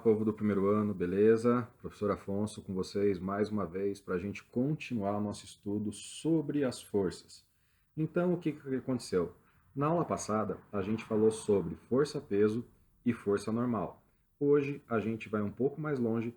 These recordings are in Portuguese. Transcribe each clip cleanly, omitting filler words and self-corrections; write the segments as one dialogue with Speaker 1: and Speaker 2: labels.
Speaker 1: povo do primeiro ano, beleza? Professor Afonso com vocês mais uma vez para a gente continuar o nosso estudo sobre as forças. Então, o que aconteceu? Na aula passada, a gente falou sobre força-peso e força normal. Hoje, a gente vai um pouco mais longe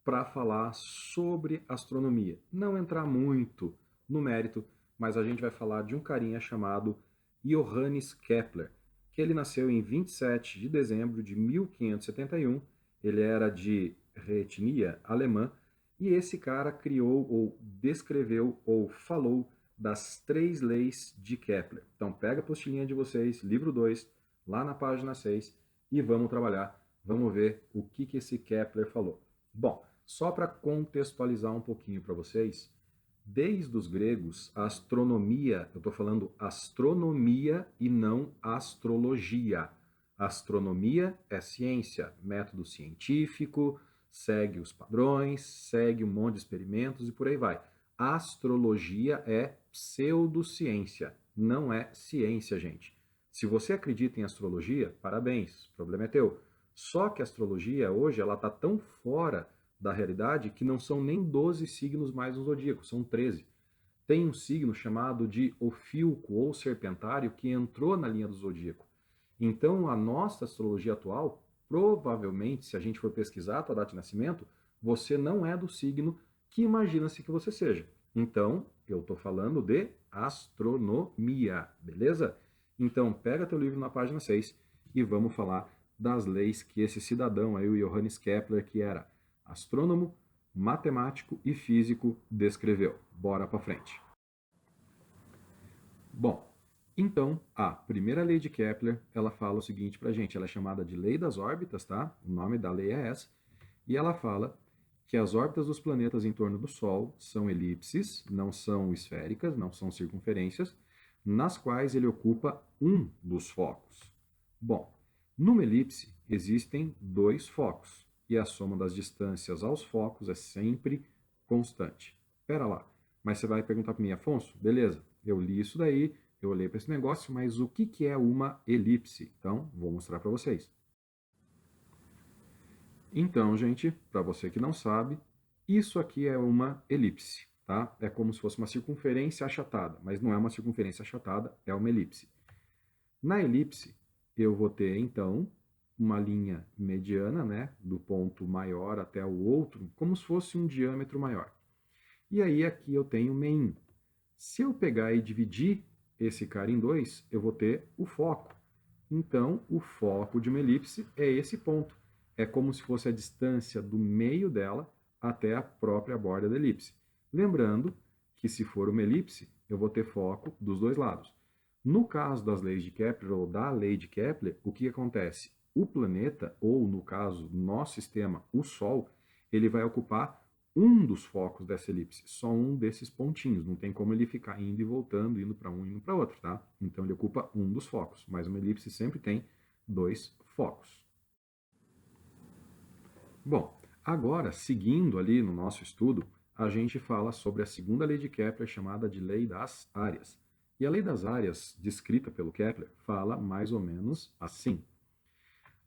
Speaker 1: para falar sobre astronomia. Não entrar muito no mérito, mas a gente vai falar de um carinha chamado Johannes Kepler, que ele nasceu em 27 de dezembro de 1571. Ele era de etnia alemã, e esse cara criou ou descreveu ou falou das 3 leis de Kepler. Então pega a apostilinha de vocês, livro 2, lá na página 6, e vamos trabalhar, vamos ver o que esse Kepler falou. Bom, só para contextualizar um pouquinho para vocês, desde os gregos, a astronomia, eu estou falando astronomia e não astrologia. Astronomia é ciência, método científico, segue os padrões, segue um monte de experimentos e por aí vai. Astrologia é pseudociência, não é ciência, gente. Se você acredita em astrologia, parabéns, o problema é teu. Só que a astrologia hoje ela está tão fora da realidade que não são nem 12 signos mais no zodíaco, são 13. Tem um signo chamado de Ofilco ou Serpentário que entrou na linha do zodíaco. Então, a nossa astrologia atual, provavelmente, se a gente for pesquisar a tua data de nascimento, você não é do signo que imagina-se que você seja. Então, eu estou falando de astronomia, beleza? Então, pega teu livro na página 6 e vamos falar das leis que esse cidadão aí, o Johannes Kepler, que era astrônomo, matemático e físico, descreveu. Bora para frente. Bom, então, a primeira lei de Kepler, ela fala o seguinte para a gente, ela é chamada de lei das órbitas, tá? O nome da lei é essa, e ela fala que as órbitas dos planetas em torno do Sol são elipses, não são esféricas, não são circunferências, nas quais ele ocupa um dos focos. Bom, numa elipse existem 2 focos, e a soma das distâncias aos focos é sempre constante. Espera lá, mas você vai perguntar para mim, Afonso, beleza, eu li isso daí, eu olhei para esse negócio, mas o que é uma elipse? Então, vou mostrar para vocês. Então, gente, para você que não sabe, isso aqui é uma elipse, tá? É como se fosse uma circunferência achatada, mas não é uma circunferência achatada, é uma elipse. Na elipse, eu vou ter, então, uma linha mediana, né, do ponto maior até o outro, como se fosse um diâmetro maior. E aí aqui eu tenho meio. Se eu pegar e dividir esse cara em 2, eu vou ter o foco. Então, o foco de uma elipse é esse ponto. É como se fosse a distância do meio dela até a própria borda da elipse. Lembrando que se for uma elipse, eu vou ter foco dos 2 lados. No caso das leis de Kepler ou da lei de Kepler, o que acontece? O planeta, ou no caso, nosso sistema, o Sol, ele vai ocupar um dos focos dessa elipse, só um desses pontinhos, não tem como ele ficar indo e voltando, indo para um e indo para outro, tá? Então ele ocupa um dos focos, mas uma elipse sempre tem 2 focos. Bom, agora, seguindo ali no nosso estudo, a gente fala sobre a segunda lei de Kepler, chamada de lei das áreas. E a lei das áreas, descrita pelo Kepler, fala mais ou menos assim.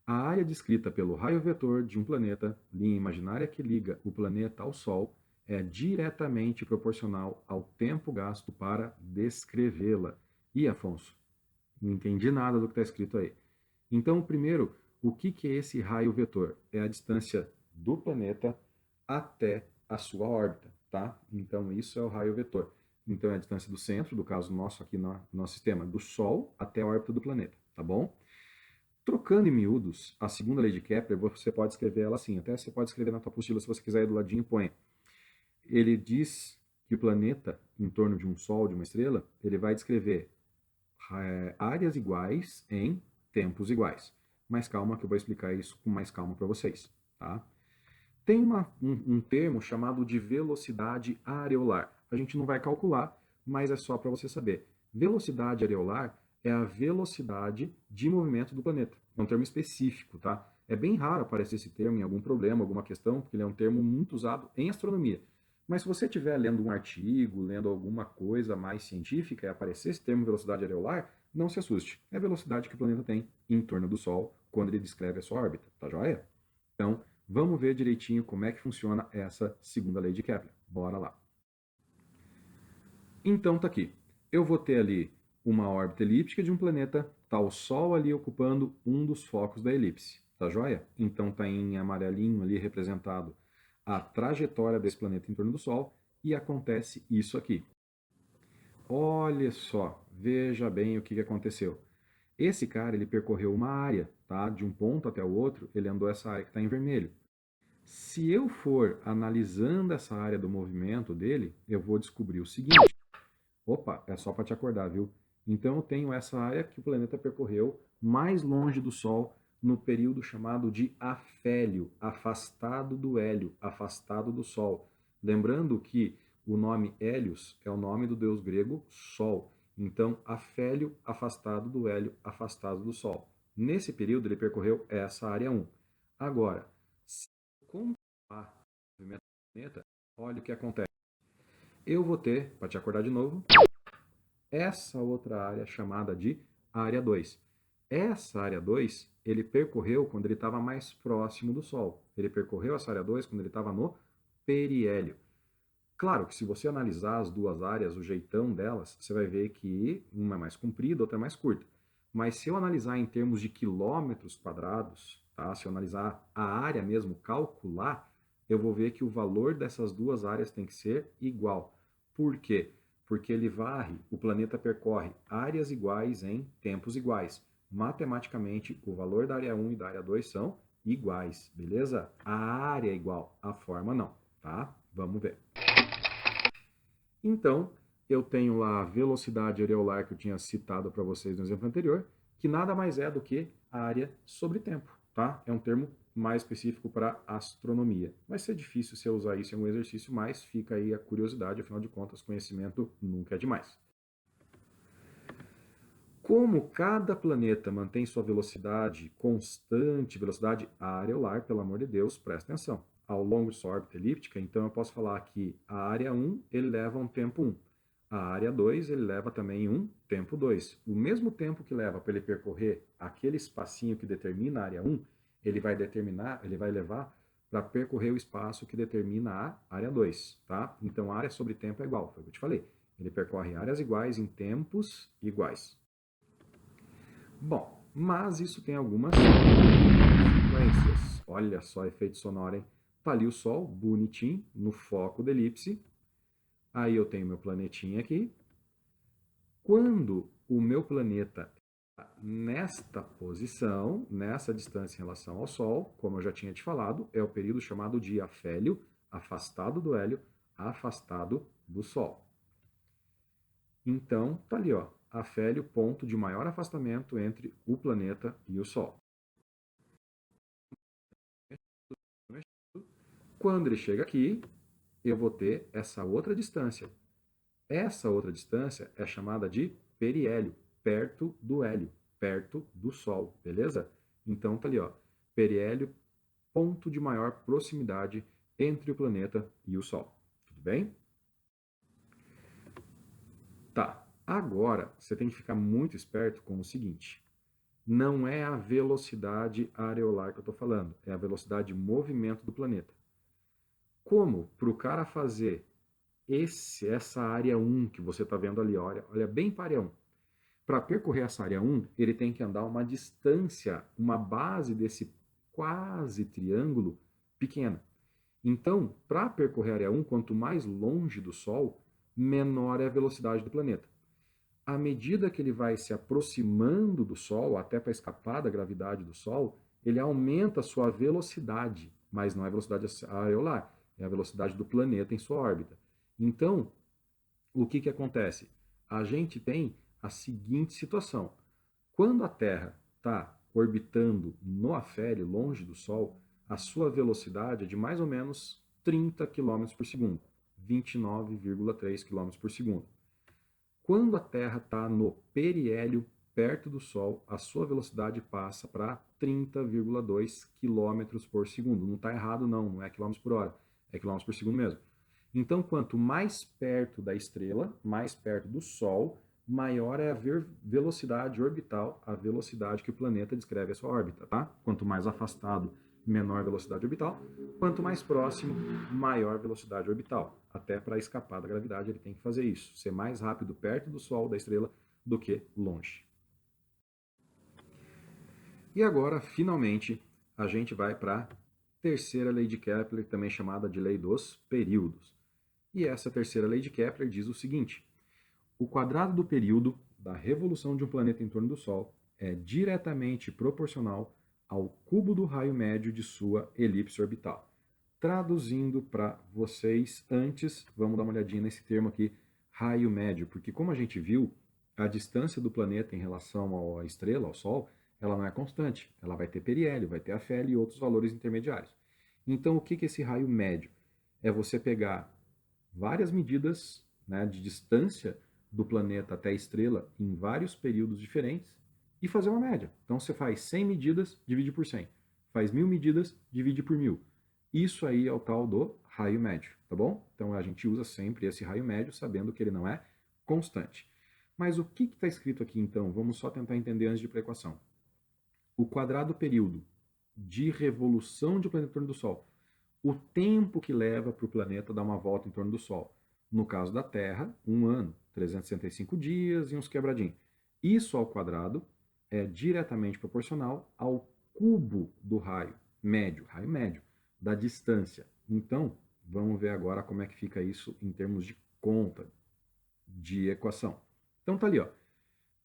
Speaker 1: A área descrita pelo raio vetor de um planeta, linha imaginária que liga o planeta ao Sol, é diretamente proporcional ao tempo gasto para descrevê-la. E, Afonso, não entendi nada do que está escrito aí. Então, primeiro, o que é esse raio vetor? É a distância do planeta até a sua órbita, tá? Então, isso é o raio vetor. Então, é a distância do centro, do caso nosso aqui no nosso sistema, do Sol até a órbita do planeta, tá bom? Trocando em miúdos, a segunda lei de Kepler, você pode escrever ela assim, até você pode escrever na tua apostila, se você quiser, aí do ladinho, põe. Ele diz que o planeta, em torno de um Sol, de uma estrela, ele vai descrever áreas iguais em tempos iguais. Mas calma que eu vou explicar isso com mais calma para vocês, tá? Tem um termo chamado de velocidade areolar. A gente não vai calcular, mas é só para você saber. Velocidade areolar é a velocidade de movimento do planeta. É um termo específico, tá? É bem raro aparecer esse termo em algum problema, alguma questão, porque ele é um termo muito usado em astronomia. Mas se você estiver lendo um artigo, lendo alguma coisa mais científica e aparecer esse termo velocidade areolar, não se assuste. É a velocidade que o planeta tem em torno do Sol quando ele descreve a sua órbita, tá joia? Então, Vamos ver direitinho como é que funciona essa segunda lei de Kepler. Bora lá. Então tá aqui. Eu vou ter ali uma órbita elíptica de um planeta, tá o Sol ali ocupando um dos focos da elipse, tá joia? Então tá em amarelinho ali representado a trajetória desse planeta em torno do Sol e acontece isso aqui. Olha só, veja bem o que aconteceu. Esse cara, ele percorreu uma área, tá? De um ponto até o outro, ele andou essa área que está em vermelho. Se eu for analisando essa área do movimento dele, eu vou descobrir o seguinte. Opa, é só para te acordar, viu? Então eu tenho essa área que o planeta percorreu mais longe do Sol no período chamado de afélio, afastado do hélio, afastado do Sol. Lembrando que o nome Hélios é o nome do deus grego Sol. Então, afélio, afastado do hélio, afastado do Sol. Nesse período ele percorreu essa área 1. Agora, se eu comprovar o movimento do planeta, olha o que acontece. Eu vou ter, para te acordar de novo, essa outra área chamada de área 2. Essa área 2, ele percorreu quando ele estava mais próximo do Sol. Ele percorreu essa área 2 quando ele estava no periélio. Claro que se você analisar as duas áreas, o jeitão delas, você vai ver que uma é mais comprida, outra é mais curta. Mas se eu analisar em termos de quilômetros quadrados, tá? Se eu analisar a área mesmo, calcular, eu vou ver que o valor dessas duas áreas tem que ser igual. Por quê? Porque ele varre, o planeta percorre áreas iguais em tempos iguais. Matematicamente, o valor da área 1 e da área 2 são iguais, beleza? A área é igual, a forma não, tá? Vamos ver. Então, eu tenho lá a velocidade areolar que eu tinha citado para vocês no exemplo anterior, que nada mais é do que a área sobre tempo, tá? É um termo mais específico para astronomia. Vai ser difícil se eu usar isso em algum exercício, mas fica aí a curiosidade, afinal de contas, conhecimento nunca é demais. Como cada planeta mantém sua velocidade constante, velocidade areolar, pelo amor de Deus, presta atenção. Ao longo de sua órbita elíptica, então eu posso falar que a área 1 ele leva um tempo 1. A área 2 ele leva também um tempo 2. O mesmo tempo que leva para ele percorrer aquele espacinho que determina a área 1, ele vai levar para percorrer o espaço que determina a área 2, tá? Então a área sobre tempo é igual, foi o que eu te falei. Ele percorre áreas iguais em tempos iguais. Bom, mas isso tem algumas consequências. Olha só, efeito sonoro, hein? Tá ali o Sol, bonitinho, no foco da elipse. Aí eu tenho meu planetinha aqui. Quando o meu planeta está nesta posição, nessa distância em relação ao Sol, como eu já tinha te falado, é o período chamado de afélio, afastado do hélio, afastado do Sol. Então, tá ali, ó, afélio, ponto de maior afastamento entre o planeta e o Sol. Quando ele chega aqui, eu vou ter essa outra distância. Essa outra distância é chamada de periélio, perto do hélio, perto do Sol, beleza? Então tá ali, ó, periélio, ponto de maior proximidade entre o planeta e o Sol. Tudo bem? Tá. Agora, você tem que ficar muito esperto com o seguinte. Não é a velocidade areolar que eu estou falando, é a velocidade de movimento do planeta. Como para o cara fazer essa área 1 que você está vendo ali, olha bem para a área 1. Para percorrer essa área 1, ele tem que andar uma distância, uma base desse quase triângulo pequena. Então, para percorrer a área 1, quanto mais longe do Sol, menor é a velocidade do planeta. À medida que ele vai se aproximando do Sol, até para escapar da gravidade do Sol, ele aumenta a sua velocidade, mas não é a velocidade areolar, é a velocidade do planeta em sua órbita. Então, o que acontece? A gente tem a seguinte situação. Quando a Terra está orbitando no afélio, longe do Sol, a sua velocidade é de mais ou menos 30 km por segundo, 29,3 km por segundo. Quando a Terra está no periélio, perto do Sol, a sua velocidade passa para 30,2 km por segundo. Não está errado não é km por hora, é km por segundo mesmo. Então, quanto mais perto da estrela, mais perto do Sol, maior é a velocidade orbital, a velocidade que o planeta descreve a sua órbita, tá? Quanto mais afastado menor velocidade orbital. Quanto mais próximo, maior velocidade orbital. Até para escapar da gravidade ele tem que fazer isso, ser mais rápido perto do Sol, da estrela, do que longe. E agora, finalmente, a gente vai para a terceira lei de Kepler, também chamada de lei dos períodos. E essa terceira lei de Kepler diz o seguinte: o quadrado do período da revolução de um planeta em torno do Sol é diretamente proporcional ao cubo do raio médio de sua elipse orbital. Traduzindo para vocês, antes, vamos dar uma olhadinha nesse termo aqui, raio médio, porque como a gente viu, a distância do planeta em relação à estrela, ao Sol, ela não é constante. Ela vai ter periélio, vai ter afélio e outros valores intermediários. Então, o que é esse raio médio? É você pegar várias medidas, né, de distância do planeta até a estrela em vários períodos diferentes e fazer uma média. Então, você faz 100 medidas, divide por 100. Faz 1000 medidas, divide por 1000. Isso aí é o tal do raio médio, tá bom? Então a gente usa sempre esse raio médio, sabendo que ele não é constante. Mas o que está escrito aqui então? Vamos só tentar entender antes de ir para a equação. O quadrado período de revolução de um planeta em torno do Sol. O tempo que leva para o planeta dar uma volta em torno do Sol. No caso da Terra, 1 ano, 365 dias e uns quebradinhos. Isso ao quadrado é diretamente proporcional ao cubo do raio médio, da distância. Então, vamos ver agora como é que fica isso em termos de conta, de equação. Então tá ali, ó,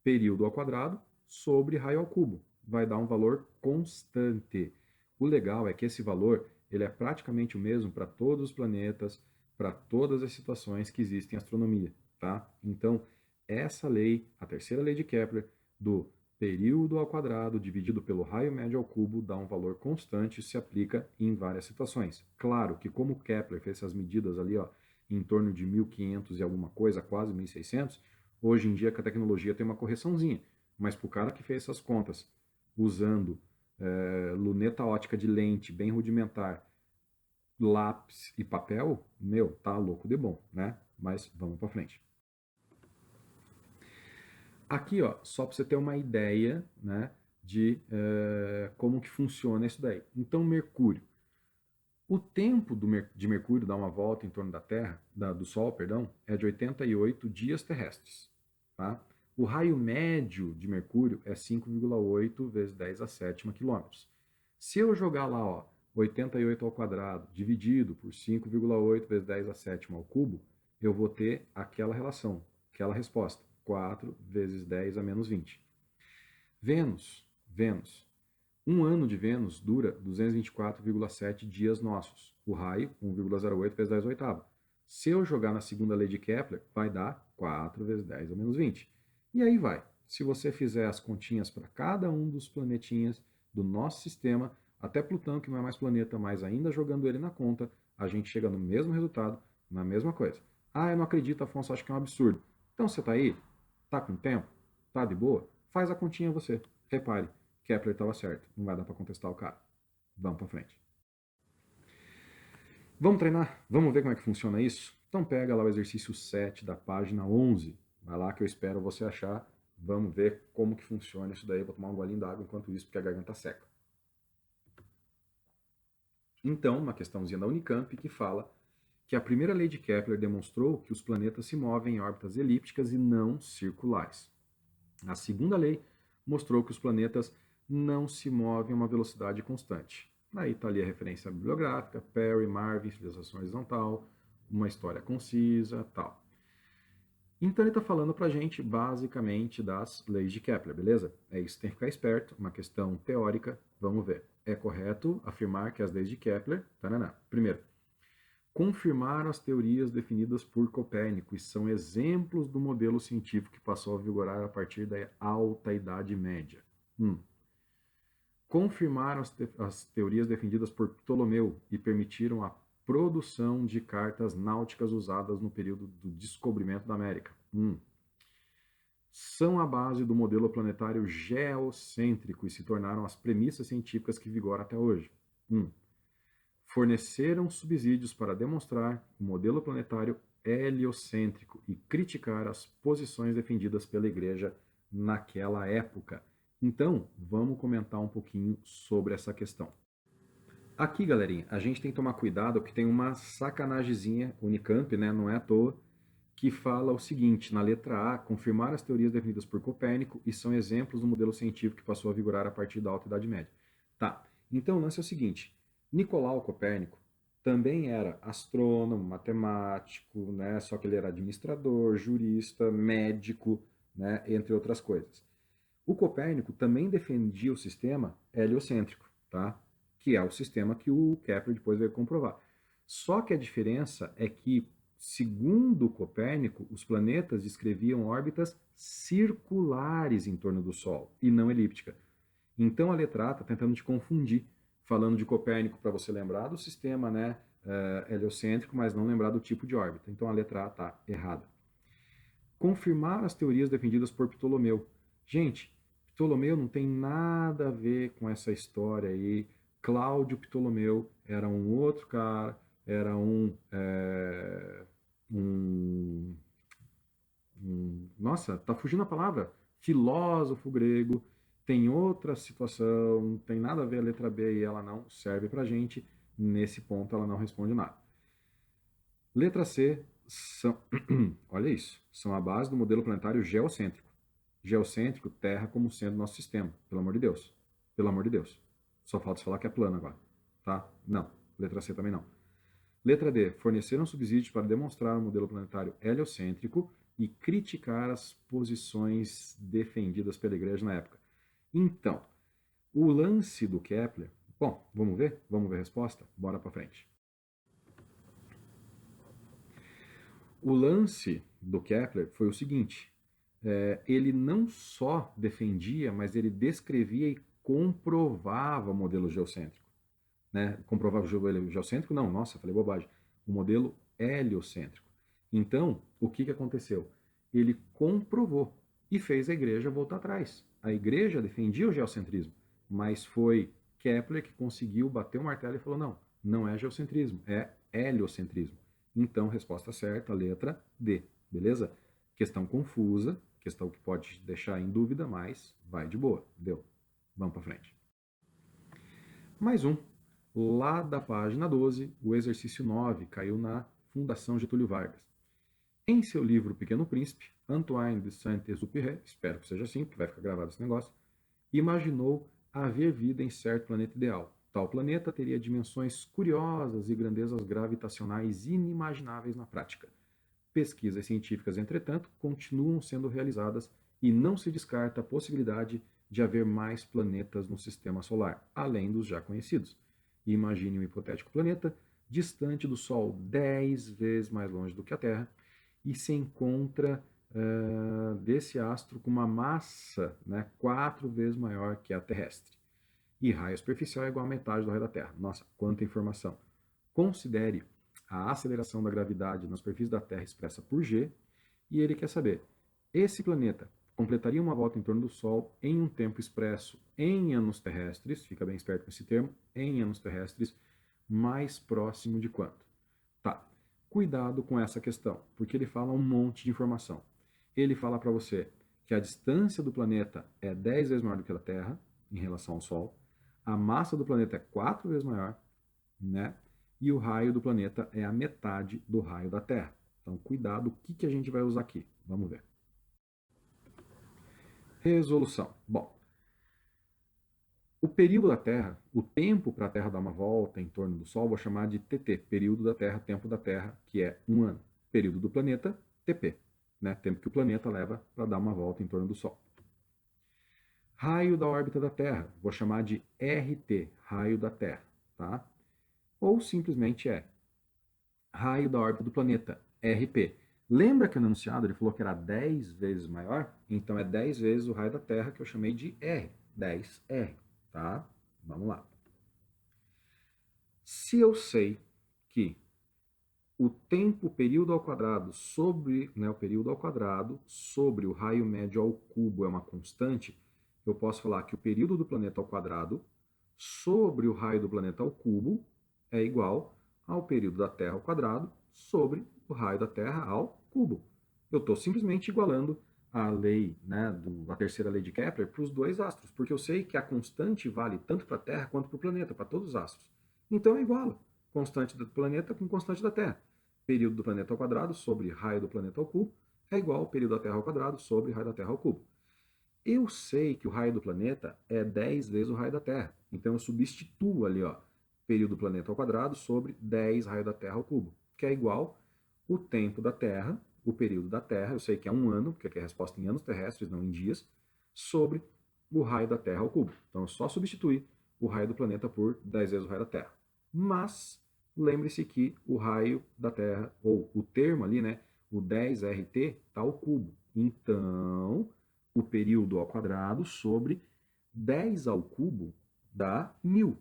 Speaker 1: período ao quadrado sobre raio ao cubo. Vai dar um valor constante. O legal é que esse valor ele é praticamente o mesmo para todos os planetas, para todas as situações que existem em astronomia, tá? Então, essa lei, a terceira lei de Kepler, do período ao quadrado dividido pelo raio médio ao cubo dá um valor constante e se aplica em várias situações. Claro que como Kepler fez essas medidas ali, ó, em torno de 1500 e alguma coisa, quase 1600, hoje em dia que a tecnologia tem uma correçãozinha, mas para o cara que fez essas contas usando luneta ótica de lente bem rudimentar, lápis e papel, meu, tá louco de bom, né? Mas vamos para frente. Aqui, ó, só para você ter uma ideia, né, de como que funciona isso daí. Então, Mercúrio. O tempo de Mercúrio dar uma volta em torno da Terra, do Sol, perdão, é de 88 dias terrestres. Tá? O raio médio de Mercúrio é 5,8 vezes 10 a sétima quilômetros. Se eu jogar lá, ó, 88 ao quadrado dividido por 5,8 vezes 10 a sétima ao cubo, eu vou ter aquela relação, aquela resposta. 4 vezes 10 a menos 20. Vênus. Um ano de Vênus dura 224,7 dias nossos. O raio, 1,08 vezes 10 oitavo. Se eu jogar na segunda lei de Kepler, vai dar 4 vezes 10 a menos 20. E aí vai. Se você fizer as continhas para cada um dos planetinhas do nosso sistema, até Plutão, que não é mais planeta, mas ainda jogando ele na conta, a gente chega no mesmo resultado, na mesma coisa. Ah, eu não acredito, Afonso, acho que é um absurdo. Então você está aí? Tá com tempo? Tá de boa? Faz a continha você. Repare, Kepler estava certo. Não vai dar para contestar o cara. Vamos para frente. Vamos treinar? Vamos ver como é que funciona isso? Então pega lá o exercício 7 da página 11. Vai lá que eu espero você achar. Vamos ver como que funciona isso daí. Vou tomar um golinho d'água enquanto isso, porque a garganta seca. Então, uma questãozinha da Unicamp que fala que a primeira lei de Kepler demonstrou que os planetas se movem em órbitas elípticas e não circulares. A segunda lei mostrou que os planetas não se movem a uma velocidade constante. Aí está ali a referência bibliográfica, Perry, Marvin, Civilização Horizontal, uma história concisa, tal. Então ele está falando para a gente basicamente das leis de Kepler, beleza? É isso, tem que ficar esperto, uma questão teórica, vamos ver. É correto afirmar que as leis de Kepler, primeiro, confirmaram as teorias definidas por Copérnico e são exemplos do modelo científico que passou a vigorar a partir da Alta Idade Média. Confirmaram as teorias defendidas por Ptolomeu e permitiram a produção de cartas náuticas usadas no período do descobrimento da América. São a base do modelo planetário geocêntrico e se tornaram as premissas científicas que vigoram até hoje. Forneceram subsídios para demonstrar o modelo planetário heliocêntrico e criticar as posições defendidas pela Igreja naquela época. Então, vamos comentar um pouquinho sobre essa questão. Aqui, galerinha, a gente tem que tomar cuidado porque tem uma sacanagemzinha, Unicamp, né, não é à toa, que fala o seguinte, na letra A, confirmar as teorias definidas por Copérnico e são exemplos do modelo científico que passou a vigorar a partir da Alta Idade Média. Tá, então o lance é o seguinte, Nicolau Copérnico também era astrônomo, matemático, né, só que ele era administrador, jurista, médico, né, entre outras coisas. O Copérnico também defendia o sistema heliocêntrico, tá? Que é o sistema que o Kepler depois veio comprovar. Só que a diferença é que, segundo Copérnico, os planetas descreviam órbitas circulares em torno do Sol e não elíptica. Então a letra A está tentando te confundir, falando de Copérnico para você lembrar do sistema, né, heliocêntrico, mas não lembrar do tipo de órbita. Então a letra A está errada. Confirmar as teorias defendidas por Ptolomeu. Gente, Ptolomeu não tem nada a ver com essa história aí. Cláudio Ptolomeu era um outro cara, era nossa, tá fugindo a palavra, filósofo grego, tem outra situação, não tem nada a ver a letra B e ela não serve pra gente, nesse ponto ela não responde nada. Letra C, são, olha isso, são a base do modelo planetário geocêntrico. Geocêntrico, Terra como sendo nosso sistema, pelo amor de Deus. Pelo amor de Deus. Só falta falar que é plano agora, tá? Não. Letra C também não. Letra D, forneceram subsídios para demonstrar o modelo planetário heliocêntrico e criticar as posições defendidas pela igreja na época. Então, o lance do Kepler, bom, vamos ver? Vamos ver a resposta? Bora para frente. O lance do Kepler foi o seguinte: ele não só defendia, mas ele descrevia e comprovava o modelo geocêntrico. Né? Comprovava o modelo geocêntrico? Não, nossa, falei bobagem. O modelo heliocêntrico. Então, o que aconteceu? Ele comprovou e fez a igreja voltar atrás. A igreja defendia o geocentrismo, mas foi Kepler que conseguiu bater o martelo e falou: não, não é geocentrismo, é heliocentrismo. Então, resposta certa, letra D, beleza? Questão confusa, questão que pode te deixar em dúvida, mas vai de boa, deu. Vamos para frente. Mais um. Lá da página 12, o exercício 9 caiu na Fundação Getúlio Vargas. Em seu livro Pequeno Príncipe, Antoine de Saint-Exupéry, espero que seja assim, porque vai ficar gravado esse negócio, imaginou haver vida em certo planeta ideal. Tal planeta teria dimensões curiosas e grandezas gravitacionais inimagináveis na prática. Pesquisas científicas, entretanto, continuam sendo realizadas e não se descarta a possibilidade de haver mais planetas no sistema solar, além dos já conhecidos. Imagine um hipotético planeta distante do Sol 10 vezes mais longe do que a Terra e se encontra desse astro com uma massa 4 vezes maior que a terrestre. E raio superficial é igual a metade do raio da Terra. Nossa, quanta informação! Considere a aceleração da gravidade na superfície da Terra expressa por G, e ele quer saber, esse planeta completaria uma volta em torno do Sol em um tempo expresso em anos terrestres, fica bem esperto com esse termo, em anos terrestres, mais próximo de quanto? Tá, cuidado com essa questão, porque ele fala um monte de informação. Ele fala para você que a distância do planeta é 10 vezes maior do que a da Terra, em relação ao Sol, a massa do planeta é 4 vezes maior, né? E o raio do planeta é a metade do raio da Terra. Então, cuidado, o que a gente vai usar aqui? Vamos ver. Resolução. Bom, o período da Terra, o tempo para a Terra dar uma volta em torno do Sol, vou chamar de TT, período da Terra, tempo da Terra, que é 1 ano. Período do planeta, TP, né? Tempo que o planeta leva para dar uma volta em torno do Sol. Raio da órbita da Terra, vou chamar de RT, raio da Terra, tá? Ou simplesmente é raio da órbita do planeta, RP. Lembra que no enunciado ele falou que era 10 vezes maior? Então é 10 vezes o raio da Terra, que eu chamei de R, 10R, tá? Vamos lá. Se eu sei que o tempo período ao quadrado sobre, o período ao quadrado sobre o raio médio ao cubo é uma constante, eu posso falar que o período do planeta ao quadrado sobre o raio do planeta ao cubo é igual ao período da Terra ao quadrado sobre o raio da Terra ao cubo. Eu estou simplesmente igualando a lei, a terceira lei de Kepler para os dois astros, porque eu sei que a constante vale tanto para a Terra quanto para o planeta, para todos os astros. Então é igual constante do planeta com constante da Terra. Período do planeta ao quadrado sobre raio do planeta ao cubo é igual ao período da Terra ao quadrado sobre raio da Terra ao cubo. Eu sei que o raio do planeta é 10 vezes o raio da Terra. Então eu substituo ali, ó, período do planeta ao quadrado sobre 10 raio da Terra ao cubo, que é igual o tempo da Terra, o período da Terra, eu sei que é um ano, porque aqui é a resposta em anos terrestres, não em dias, sobre o raio da Terra ao cubo. Então eu só substituir o raio do planeta por 10 vezes o raio da Terra. Mas lembre-se que o raio da Terra, ou o termo ali, né, o 10RT, está ao cubo. Então, o período ao quadrado sobre 10 ao cubo dá 1000.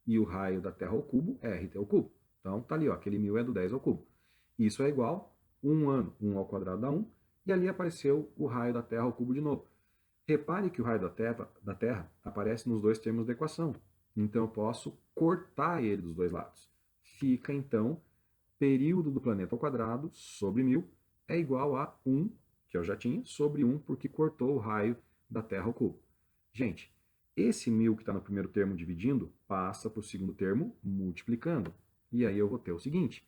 Speaker 1: E o raio da Terra ao cubo é RT ao cubo. Então, tá ali, ó, aquele 1000 é do 10 ao cubo. Isso é igual um ano, 1 ao quadrado dá 1, e ali apareceu o raio da Terra ao cubo de novo. Repare que o raio da Terra aparece nos dois termos da equação. Então eu posso cortar ele dos dois lados. Fica então período do planeta ao quadrado sobre 1000 é igual a 1, que eu já tinha, sobre 1, porque cortou o raio da Terra ao cubo. Gente, esse 1000 que está no primeiro termo dividindo, passa para o segundo termo multiplicando. E aí eu vou ter o seguinte,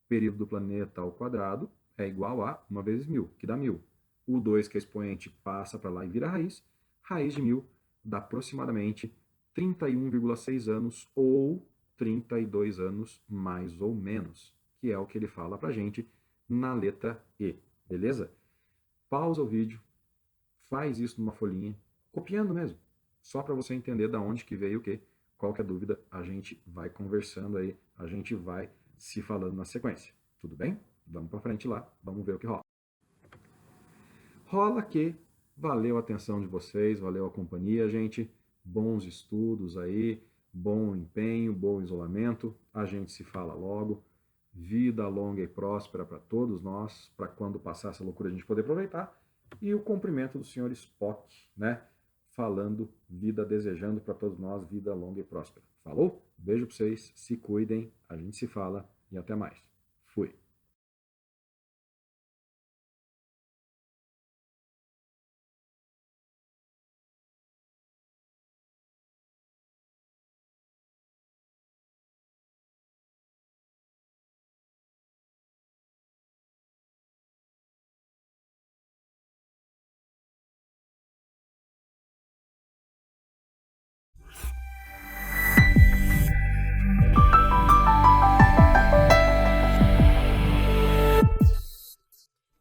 Speaker 1: período do planeta ao quadrado é igual a 1 vezes 1000, que dá 1000. O 2, que é expoente, passa para lá e vira raiz. Raiz de 1000 dá aproximadamente 31,6 anos ou 32 anos mais ou menos, que é o que ele fala para a gente na letra E, beleza? Pausa o vídeo, faz isso numa folhinha, copiando mesmo, só para você entender da onde que veio o quê. Qualquer dúvida, a gente vai conversando aí, a gente vai se falando na sequência. Tudo bem? Vamos para frente lá, vamos ver o que rola. Rola que valeu a atenção de vocês, valeu a companhia, gente. Bons estudos aí, bom empenho, bom isolamento. A gente se fala logo. Vida longa e próspera para todos nós, para quando passar essa loucura a gente poder aproveitar. E o cumprimento do senhor Spock, né? Falando, vida desejando para todos nós, vida longa e próspera. Falou? Beijo para vocês, se cuidem, a gente se fala e até mais. Fui.